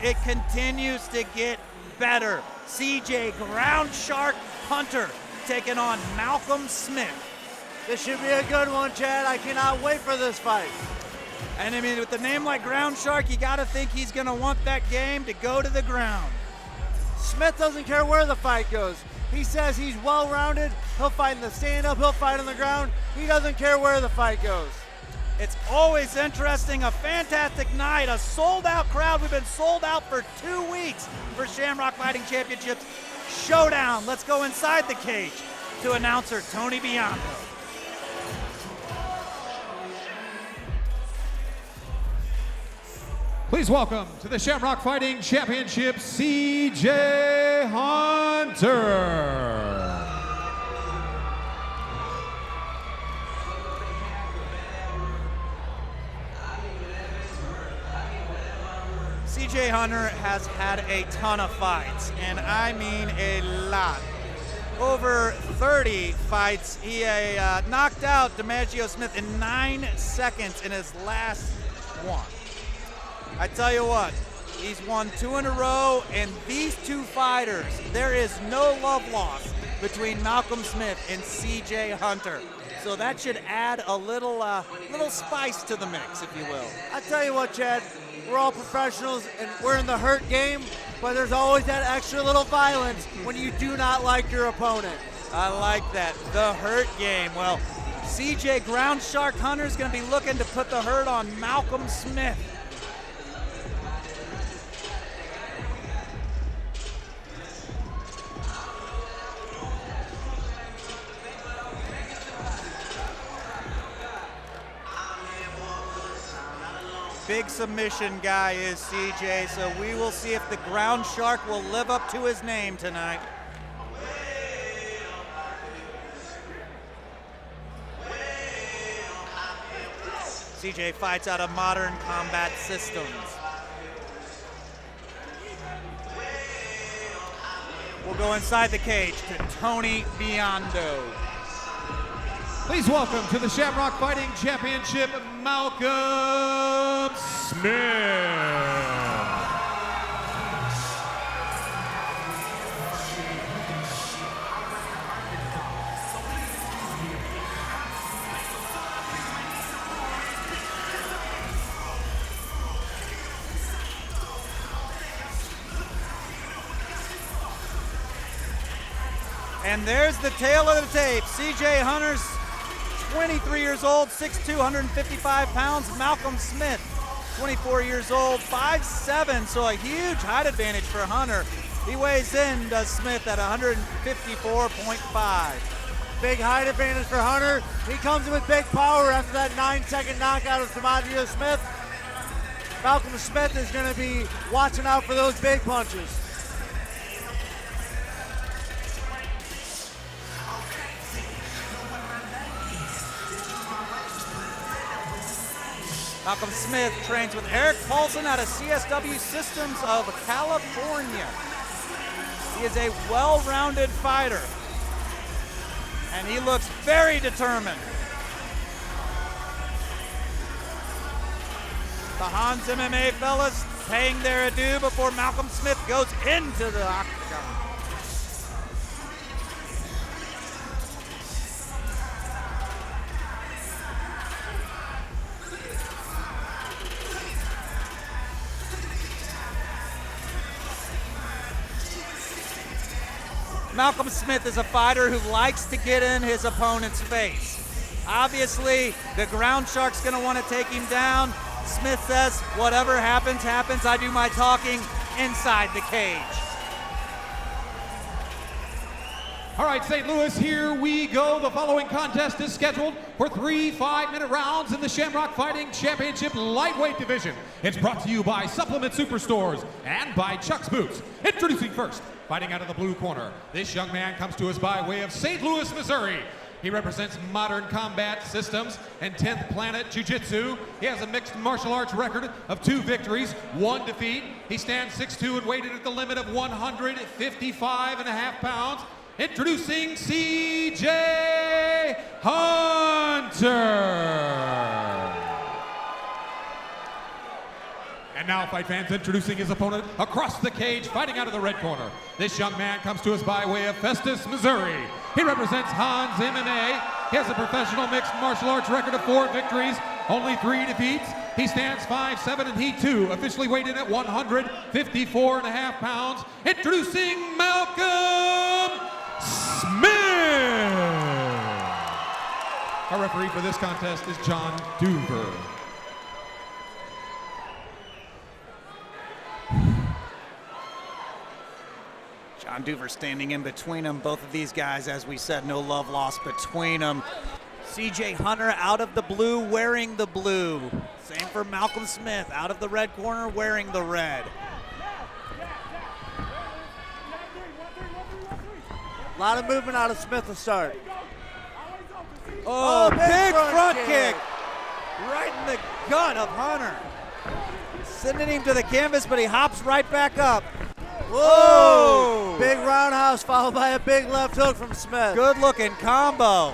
it continues to get better. Cjay Ground Shark Hunter taking on Malcolm Smith. This should be a good one, Chad. I cannot wait for this fight. And I mean, with a name like Ground Shark, you gotta think he's gonna want that game to go to the ground. Smith doesn't care where the fight goes. He says he's well-rounded. He'll fight in the stand-up, he'll fight on the ground. He doesn't care where the fight goes. It's always interesting, a fantastic night, a sold-out crowd. We've been sold out for 2 weeks for Shamrock Fighting Championships Showdown. Let's go inside the cage to announcer Tony Biondo. Please welcome to the Shamrock Fighting Championship, Cjay Hunter. Cjay Hunter has had a ton of fights, and I mean a lot. Over 30 fights. He knocked out DiMaggio Smith in 9 seconds in his last one. I tell you what, he's won 2 in a row, and these two fighters, there is no love lost between Malcolm Smith and Cjay Hunter. So that should add a little spice to the mix, if you will. I tell you what, Chad, we're all professionals and we're in the hurt game, but there's always that extra little violence when you do not like your opponent. I like that, the hurt game. Well, Cjay Ground Shark Hunter is going to be looking to put the hurt on Malcolm Smith. Big submission guy is Cjay, so we will see if the Ground Shark will live up to his name tonight. Cjay fights out of Modern Combat Systems. We'll go inside the cage to Tony Biondo. Please welcome to the Shamrock Fighting Championship, Malcolm Smith. And there's the tail of the tape. Cjay Hunter's 23 years old, 6'2", 155 pounds. Malcolm Smith, 24 years old, 5'7", so a huge height advantage for Hunter. He weighs in, does Smith, at 154.5. Big height advantage for Hunter. He comes in with big power after that 9-second knockout of DiMaggio Smith. Malcolm Smith is going to be watching out for those big punches. Malcolm Smith trains with Eric Paulson out of CSW Systems of California. He is a well-rounded fighter, and he looks very determined. The Hans MMA fellas paying their adieu before Malcolm Smith goes into the octagon. Malcolm Smith is a fighter who likes to get in his opponent's face. Obviously, the Ground Shark's gonna want to take him down. Smith says, whatever happens, happens. I do my talking inside the cage. All right, St. Louis, here we go. The following contest is scheduled for 3 5-minute rounds in the Shamrock Fighting Championship Lightweight Division. It's brought to you by Supplement Superstores and by Chuck's Boots. Introducing first, fighting out of the blue corner. This young man comes to us by way of St. Louis, Missouri. He represents Modern Combat Systems and 10th Planet Jiu-Jitsu. He has a mixed martial arts record of 2 victories, 1 defeat. He stands 6'2" and weighted at the limit of 155.5 pounds. Introducing Cjay Hunter. And now, fight fans, introducing his opponent across the cage, fighting out of the red corner. This young man comes to us by way of Festus, Missouri. He represents Hans MMA. He has a professional mixed martial arts record of 4 victories, only 3 defeats. He stands 5'7" and he too officially weighed in at 154.5 pounds. Introducing Malcolm Smith. Our referee for this contest is John Duver. John Duver standing in between them. Both of these guys, as we said, no love lost between them. Cjay Hunter out of the blue, wearing the blue. Same for Malcolm Smith, out of the red corner, wearing the red. A lot of movement out of Smith to start. Oh, big front kick. Right in the gut of Hunter. Sending him to the canvas, but he hops right back up. Whoa! Big roundhouse followed by a big left hook from Smith. Good looking combo.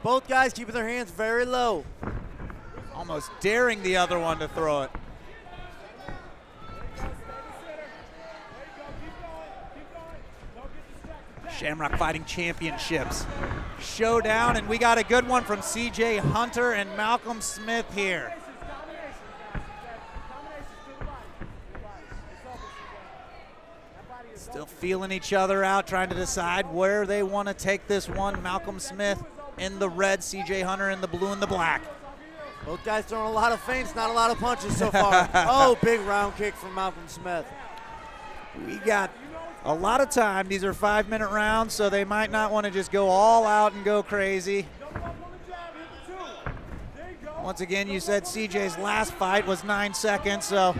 Both guys keeping their hands very low. Almost daring the other one to throw it. Shamrock Fighting Championships. Showdown, and we got a good one from Cjay Hunter and Malcolm Smith here. Still feeling each other out, trying to decide where they want to take this one. Malcolm Smith in the red, Cjay Hunter in the blue and the black. Both guys throwing a lot of feints, not a lot of punches so far. Oh, big round kick from Malcolm Smith. We got a lot of time. These are 5-minute rounds, so they might not want to just go all out and go crazy. Once again, you said Cjay's last fight was 9 seconds, so.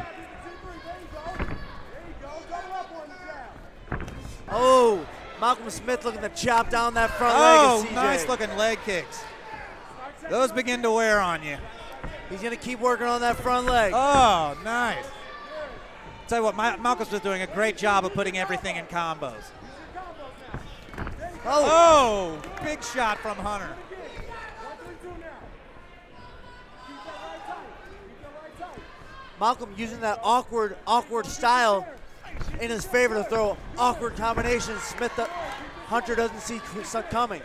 Oh, Malcolm Smith looking to chop down that front leg of Cjay. Nice looking leg kicks. Those begin to wear on you. He's gonna keep working on that front leg. Oh, nice. Tell you what, Malcolm Smith doing a great job of putting everything in combos. Oh, big shot from Hunter. Malcolm using that awkward style in his favor to throw awkward combinations. Hunter doesn't see coming.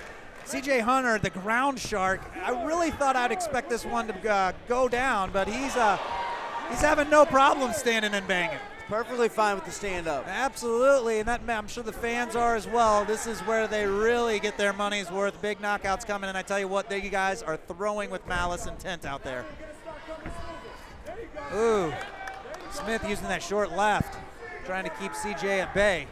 Cjay Hunter, the ground shark. I really thought I'd expect this one to go down, but he's having no problem standing and banging. Perfectly fine with the stand-up. Absolutely, and that, I'm sure the fans are as well. This is where they really get their money's worth. Big knockouts coming, and I tell you what, they guys are throwing with malice intent out there. Ooh, Smith using that short left, trying to keep Cjay at bay.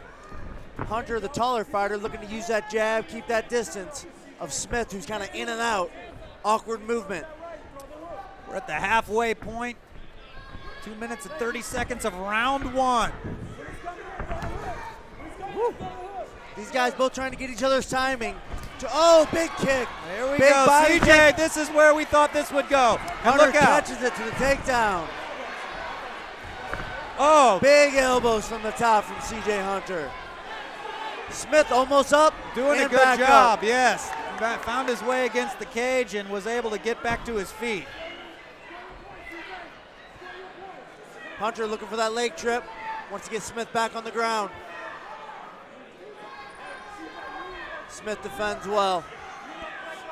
Hunter, the taller fighter, looking to use that jab, keep that distance of Smith, who's kind of in and out. Awkward movement. We're at the halfway point. 2 minutes and 30 seconds of round 1. Woo. These guys both trying to get each other's timing. Oh, big kick. There we big go. Cjay, kick. This is where we thought this would go. And Hunter look out. catches it to the takedown. Oh, big elbows from the top from Cjay Hunter. Smith almost up. Doing a good job, yes. Found his way against the cage and was able to get back to his feet. Hunter looking for that leg trip. Wants to get Smith back on the ground. Smith defends well.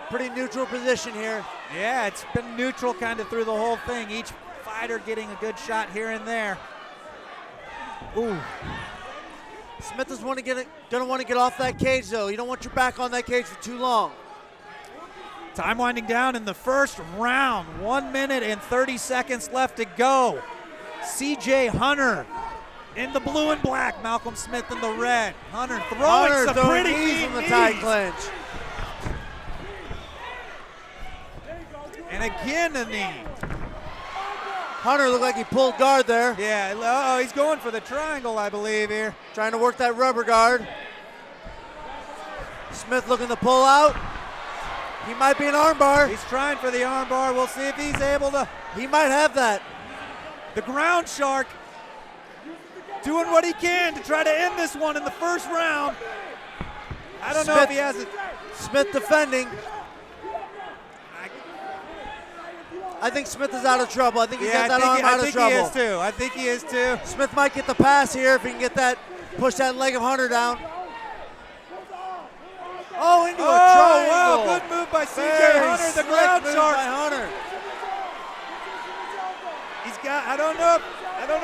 Pretty neutral position here. Yeah, it's been neutral kind of through the whole thing. Each fighter getting a good shot here and there. Ooh. Smith is gonna want to get off that cage though. You don't want your back on that cage for too long. Time winding down in the first round. 1 minute and 30 seconds left to go. Cjay Hunter in the blue and black. Malcolm Smith in the red. Hunter throwing some pretty knees deep from the knees. tight clinch. And again a knee. Hunter looked like he pulled guard there. Yeah, he's going for the triangle, I believe, here. Trying to work that rubber guard. Smith looking to pull out. He might be an armbar. He's trying for the armbar. We'll see if he's able to. He might have that. The ground shark doing what he can to try to end this one in the first round. I don't know if he has it. Smith defending. I think Smith is out of trouble. I think he's got that I arm out of trouble. He is too. I think he is too. Smith might get the pass here if he can get that, push that leg of Hunter down. Oh, into a triangle. Wow, good move by Cjay Very Hunter, the slick ground move shark. by Hunter. He's got, I don't know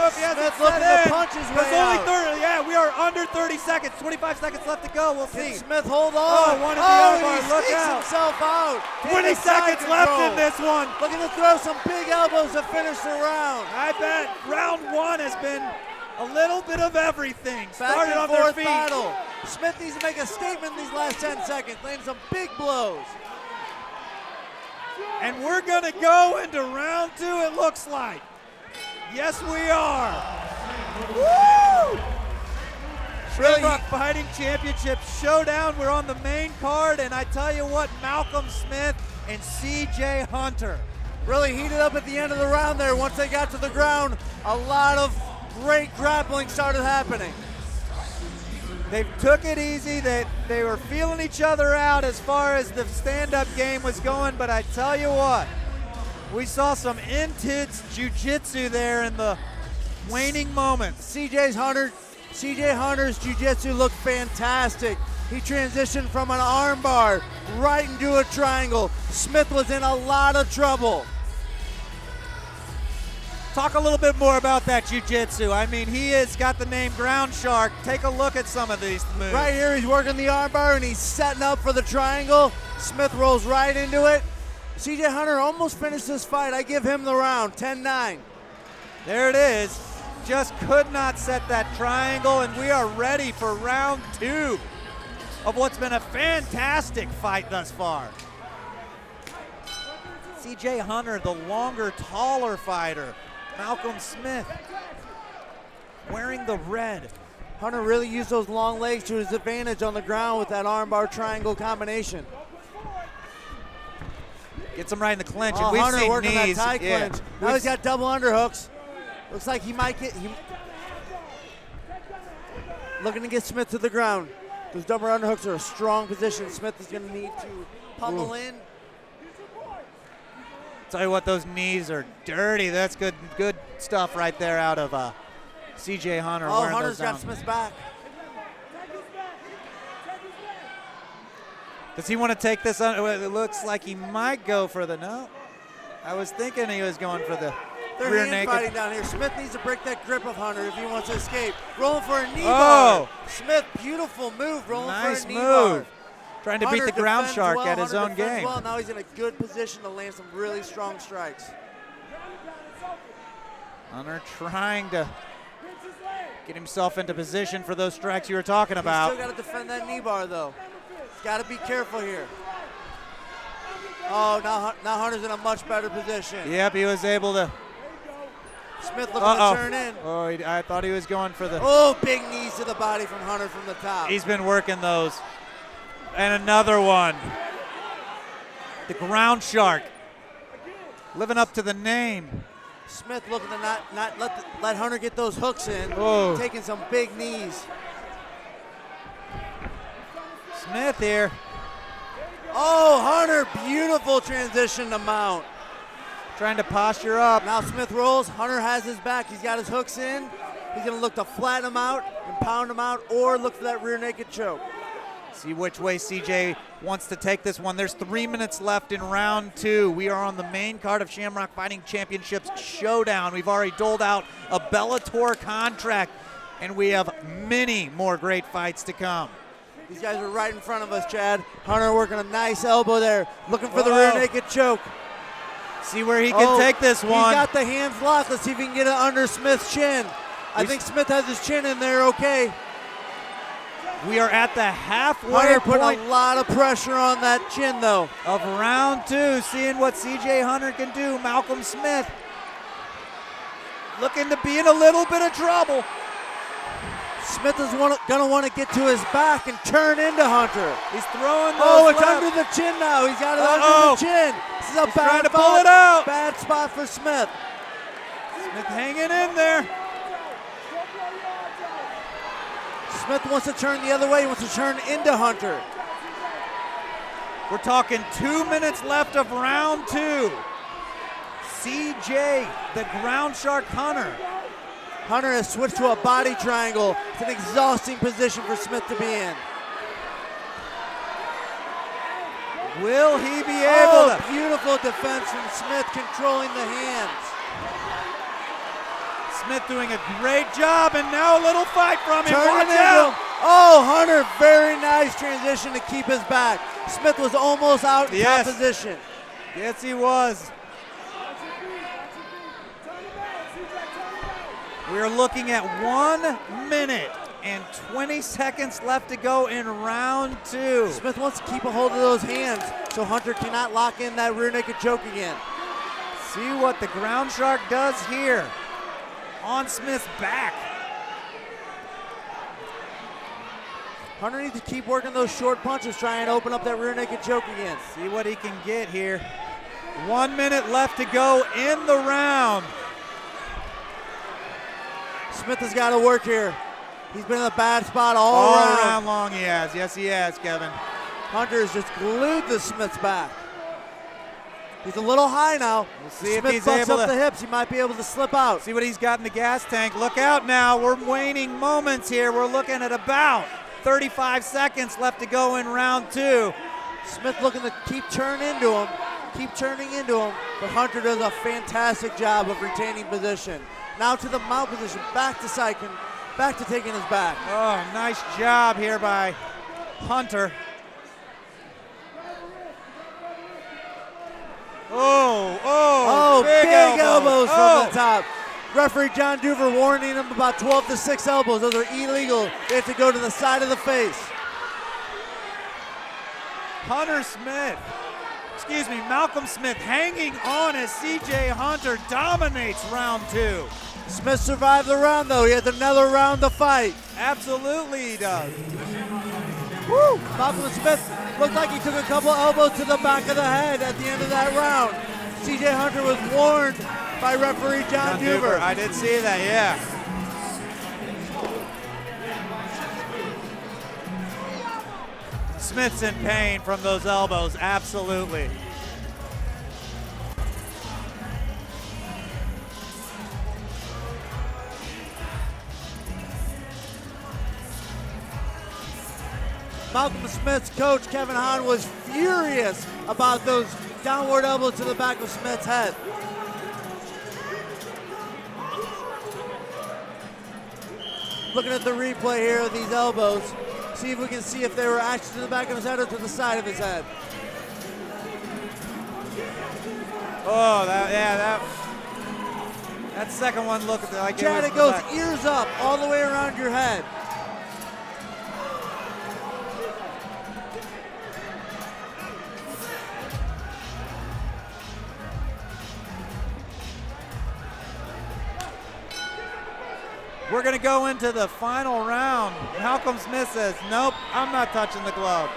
if he has it Smith set looking to in. punch his It's way only out. 30, yeah, we are under 30 seconds, 25 seconds left to go, we'll see. Can Smith hold on? Oh, one at the armbar, he look sneaks out. himself out. 20 Into side seconds left control. in this one. Looking to throw some big elbows to finish the round. I bet round one has been a little bit of everything. Back Started and on their forth feet. battle. Smith needs to make a statement in these last 10 seconds, landing some big blows. And we're gonna go into round two, it looks like. Yes, we are. Woo! Shamrock Fighting Championship Showdown. We're on the main card, and I tell you what, Malcolm Smith and Cjay Hunter. Really heated up at the end of the round there. Once they got to the ground, a lot of great grappling started happening. They took it easy. They were feeling each other out as far as the stand-up game was going, but I tell you what, we saw some intense jiu-jitsu there in the waning moments. Cjay Hunter's jiu-jitsu looked fantastic. He transitioned from an armbar right into a triangle. Smith was in a lot of trouble. Talk a little bit more about that jiu-jitsu. I mean, he has got the name Ground Shark. Take a look at some of these moves. Right here, he's working the armbar and he's setting up for the triangle. Smith rolls right into it. Cjay Hunter almost finished this fight. I give him the round, 10-9. There it is. Just could not set that triangle, and we are ready for round two of what's been a fantastic fight thus far. Cjay Hunter, the longer, taller fighter. Malcolm Smith wearing the red. Hunter really used those long legs to his advantage on the ground with that armbar triangle combination. Gets him right in the clinch, Oh, and we've Hunter seen working knees. that tie clinch. Now he's got double underhooks. Looks like he might get, looking to get Smith to the ground. Those double underhooks are a strong position. Smith is going to need to pummel in. Tell you what, those knees are dirty. That's good stuff right there out of Cjay Hunter. Oh, wearing Hunter's those got down. Smith's back. Does he want to take this on? It looks like he might go for the, no. I was thinking he was going for the They're rear hand naked. fighting down here. Smith needs to break that grip of Hunter if he wants to escape. Rolling for a knee Oh. bar. Smith, beautiful move, rolling Nice for a knee move. bar. Trying to Hunter beat the ground defends shark well. at his Hunter own defends game. well. Now he's in a good position to land some really strong strikes. Hunter trying to get himself into position for those strikes you were talking He's about. still got to defend that knee bar, though. He's got to be careful here. Oh, now Hunter's in a much better position. Yep, he was able to. Smith looking to turn in. Oh, I thought he was going for the. Oh, big knees to the body from Hunter from the top. He's been working those. And another one. The ground shark. Living up to the name. Smith looking to not let Hunter get those hooks in. Oh. Taking some big knees. Smith here. Oh, Hunter, beautiful transition to mount. Trying to posture up. Now Smith rolls. Hunter has his back. He's got his hooks in. He's going to look to flatten him out and pound him out, or look for that rear naked choke. See which way Cjay wants to take this one. There's 3 minutes left in round two. We are on the main card of Shamrock Fighting Championships Showdown. We've already doled out a Bellator contract, and we have many more great fights to come. These guys are right in front of us, Chad. Hunter working a nice elbow there, looking for the rear naked choke. See where he can take this one. He's got the hands locked. Let's see if he can get it under Smith's chin. I think Smith has his chin in there okay. We are at the halfway Hunter put point a lot of pressure on that chin, though. of round two, seeing what Cjay Hunter can do. Malcolm Smith looking to be in a little bit of trouble. Smith is going to want to get to his back and turn into Hunter. He's throwing those Oh, it's left. under the chin now. He's got it under the chin. This is a He's bad trying to spot. pull it out. Bad spot for Smith. Smith hanging in there. Smith wants to turn the other way. He wants to turn into Hunter. We're talking 2 minutes left of round two. Cjay, the ground shark Hunter. Hunter has switched to a body triangle. It's an exhausting position for Smith to be in. Will he be able to? Beautiful defense from Smith, controlling the hands. Smith doing a great job, and now a little fight from him. Turning Watch into out! him. Oh, Hunter, very nice transition to keep his back. Smith was almost out in top position. Yes, he was. We're looking at 1 minute and 20 seconds left to go in round 2. Smith wants to keep a hold of those hands so Hunter cannot lock in that rear naked choke again. See what the ground shark does here on Smith's back. Hunter needs to keep working those short punches, try and open up that rear naked choke again. See what he can get here. 1 minute left to go in the round. Smith has got to work here. He's been in a bad spot all around long he has. Yes, he has, Kevin. Hunter has just glued to Smith's back. He's a little high now. We'll see Smith if he's bucks able up to. the hips. He might be able to slip out. See what he's got in the gas tank. Look out now. We're waning moments here. We're looking at about 35 seconds left to go in round 2. Smith looking to keep turning into him. But Hunter does a fantastic job of retaining position. Now to the mount position, back to Sykin, back to taking his back. Oh, nice job here by Hunter. Big elbows from the Oh. top. Referee John Duver warning him about 12 to 6 elbows. Those are illegal. They have to go to the side of the face. Malcolm Smith hanging on as Cjay Hunter dominates round 2. Smith survived the round though. He has another round to fight. Absolutely he does. Woo! Malcolm Smith looked like he took a couple elbows to the back of the head at the end of that round. Cjay Hunter was warned by referee John Duver. I did see that, yeah. Smith's in pain from those elbows, absolutely. Malcolm Smith's coach, Kevin Hahn, was furious about those downward elbows to the back of Smith's head. Looking at the replay here of these elbows, see if we can see if they were actually to the back of his head or to the side of his head. Oh, that second one looked like Chad, it goes ears up all the way around your head. We're going to go into the final round. Malcolm Smith says, nope, I'm not touching the glove.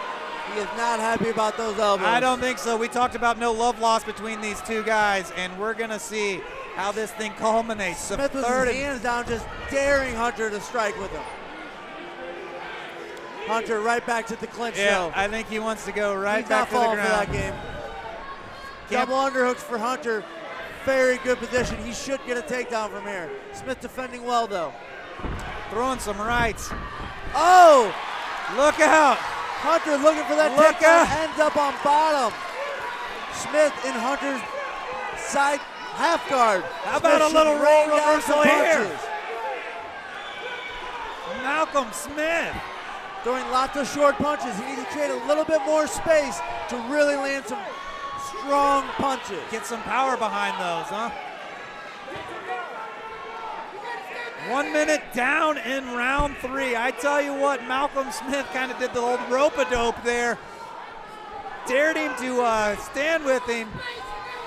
He is not happy about those elbows. I don't think so. We talked about no love lost between these two guys, and we're going to see how this thing culminates. Smith with his hands down, just daring Hunter to strike with him. Hunter right back to the clinch show. I think he wants to go right He's back to the not ground. falling for that game. Double underhooks for Hunter. Very good position. He should get a takedown from here. Smith defending well, though. Throwing some rights. Oh! Look out! Hunter looking for that takedown, ends up on bottom. Smith in Hunter's side half guard. How about a little roll reversal here? Punches. Malcolm Smith. Throwing lots of short punches. He needs to create a little bit more space to really land some strong punches. Get some power behind those, huh? 1 minute down in round 3. I tell you what, Malcolm Smith kind of did the old rope-a-dope there. Dared him to stand with him.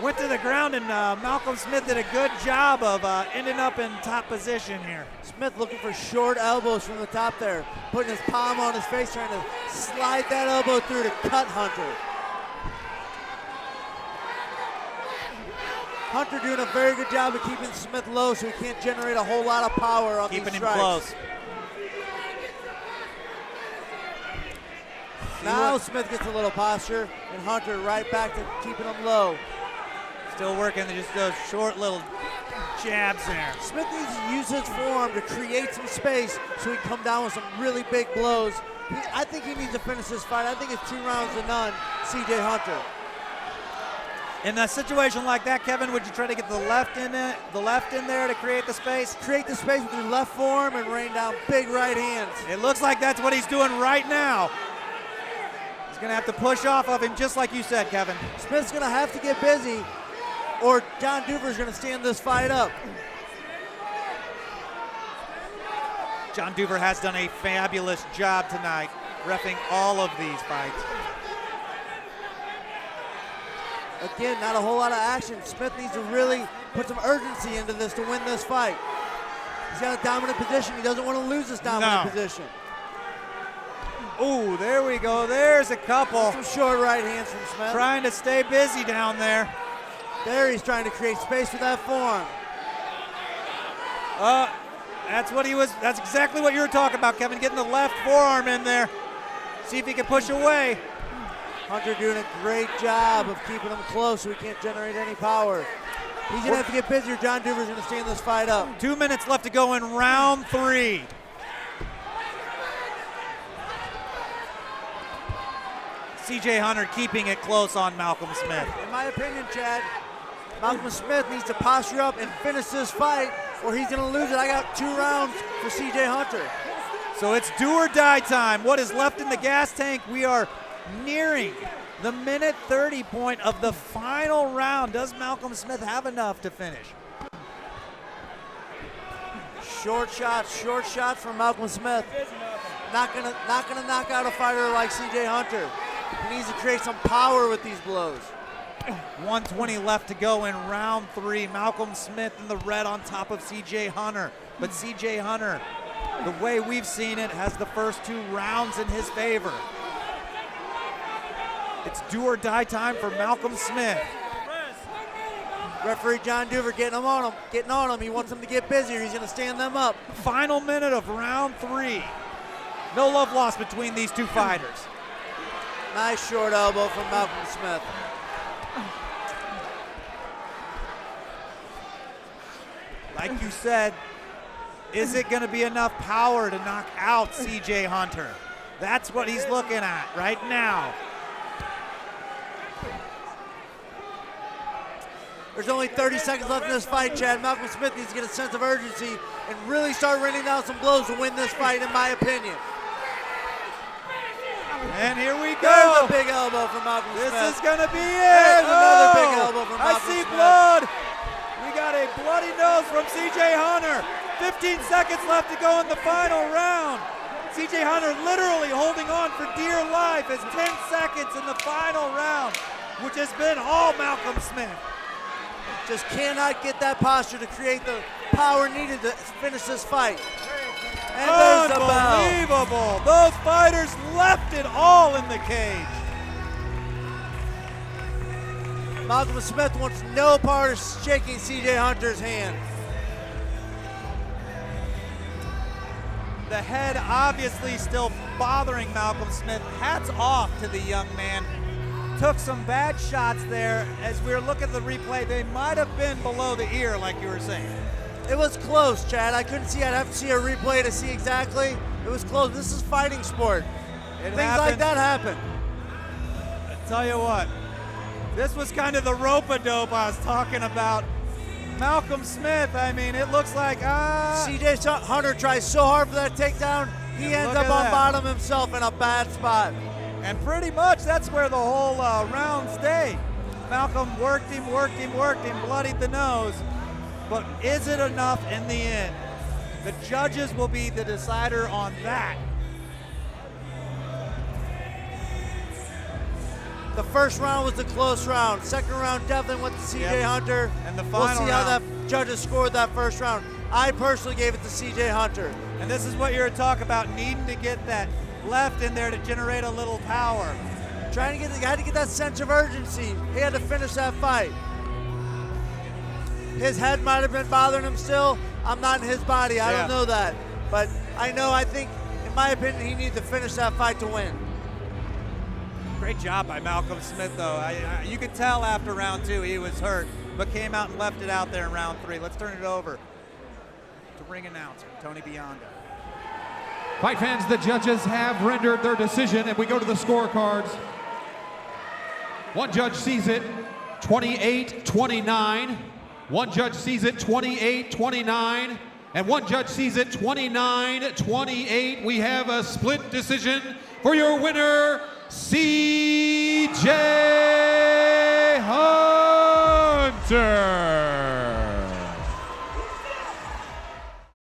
Went to the ground, and Malcolm Smith did a good job of ending up in top position here. Smith looking for short elbows from the top there. Putting his palm on his face, trying to slide that elbow through to cut Hunter. Hunter doing a very good job of keeping Smith low so he can't generate a whole lot of power on these strikes. Keeping him close. Now Smith gets a little posture, and Hunter right back to keeping him low. Still working just those short little jabs there. Smith needs to use his forearm to create some space so he can come down with some really big blows. I think he needs to finish this fight. I think it's 2 rounds to none, Cjay Hunter. In a situation like that, Kevin, would you try to get the left in there to create the space? Create the space with your left forearm and rain down big right hands. It looks like that's what he's doing right now. He's gonna have to push off of him just like you said, Kevin. Smith's gonna have to get busy or John Duver's gonna stand this fight up. John Duver has done a fabulous job tonight, reffing all of these fights. Again, not a whole lot of action. Smith needs to really put some urgency into this to win this fight. He's got a dominant position. He doesn't want to lose this dominant position. Ooh, there we go. There's a couple. Some short right hands from Smith. Trying to stay busy down there. There he's trying to create space with that forearm. That's exactly what you were talking about, Kevin, getting the left forearm in there. See if he can push away. Hunter doing a great job of keeping him close so he can't generate any power. He's gonna have to get busier. John Duver's gonna stand this fight up. 2 minutes left to go in round 3. Cjay Hunter keeping it close on Malcolm Smith. In my opinion, Chad, Malcolm Smith needs to posture up and finish this fight or he's gonna lose it. I got 2 rounds for Cjay Hunter. So it's do or die time. What is left in the gas tank? We are nearing the minute 30 point of the final round. Does Malcolm Smith have enough to finish? Short shots from Malcolm Smith. Not gonna knock out a fighter like Cjay Hunter. He needs to create some power with these blows. 120 left to go in round 3. Malcolm Smith in the red on top of Cjay Hunter. But Cjay Hunter, the way we've seen it, has the first 2 rounds in his favor. It's do or die time for Malcolm Smith. Referee John Duver getting on him. He wants him to get busier. He's going to stand them up. Final minute of round 3. No love lost between these 2 fighters. Nice short elbow from Malcolm Smith. Like you said, is it going to be enough power to knock out Cjay Hunter? That's what he's looking at right now. There's only 30 seconds left in this fight, Chad. Malcolm Smith needs to get a sense of urgency and really start raining down some blows to win this fight, in my opinion. And here we go. There's a big elbow from Malcolm Smith. This is going to be it. There's another big elbow from Malcolm Smith. I see blood. We got a bloody nose from Cjay Hunter. 15 seconds left to go in the final round. Cjay Hunter literally holding on for dear life as 10 seconds in the final round, which has been all Malcolm Smith. Just cannot get that posture to create the power needed to finish this fight. And there's the bell. Unbelievable. Those fighters left it all in the cage. Malcolm Smith wants no part of shaking Cjay Hunter's hand. The head obviously still bothering Malcolm Smith. Hats off to the young man. Took some bad shots there. As we were looking at the replay, they might have been below the ear, like you were saying. It was close, Chad. I couldn't see. I'd have to see a replay to see exactly. It was close. This is fighting sport. Things like that happen. I tell you what, this was kind of the rope-a-dope I was talking about. Malcolm Smith, I mean, it looks like, Cjay Hunter tries so hard for that takedown, he ends up on bottom himself in a bad spot. And pretty much that's where the whole round stayed. Malcolm worked him, bloodied the nose. But is it enough in the end? The judges will be the decider on that. The first round was the close round. Second round definitely went to Cjay Hunter. And the final we'll see how that judges scored that first round. I personally gave it to Cjay Hunter. And this is what you're talking about, needing to get that left in there to generate a little power. Had to get that sense of urgency. He had to finish that fight. His head might have been bothering him still. I'm not in his body. I don't know that. But I think, in my opinion, he needed to finish that fight to win. Great job by Malcolm Smith, though. You could tell after round 2 he was hurt. but came out and left it out there in round 3. Let's turn it over to ring announcer Tony Bionda. Fight fans, the judges have rendered their decision, and we go to the scorecards. One judge sees it 28-29. One judge sees it 28-29. And one judge sees it 29-28. We have a split decision for your winner, Cjay.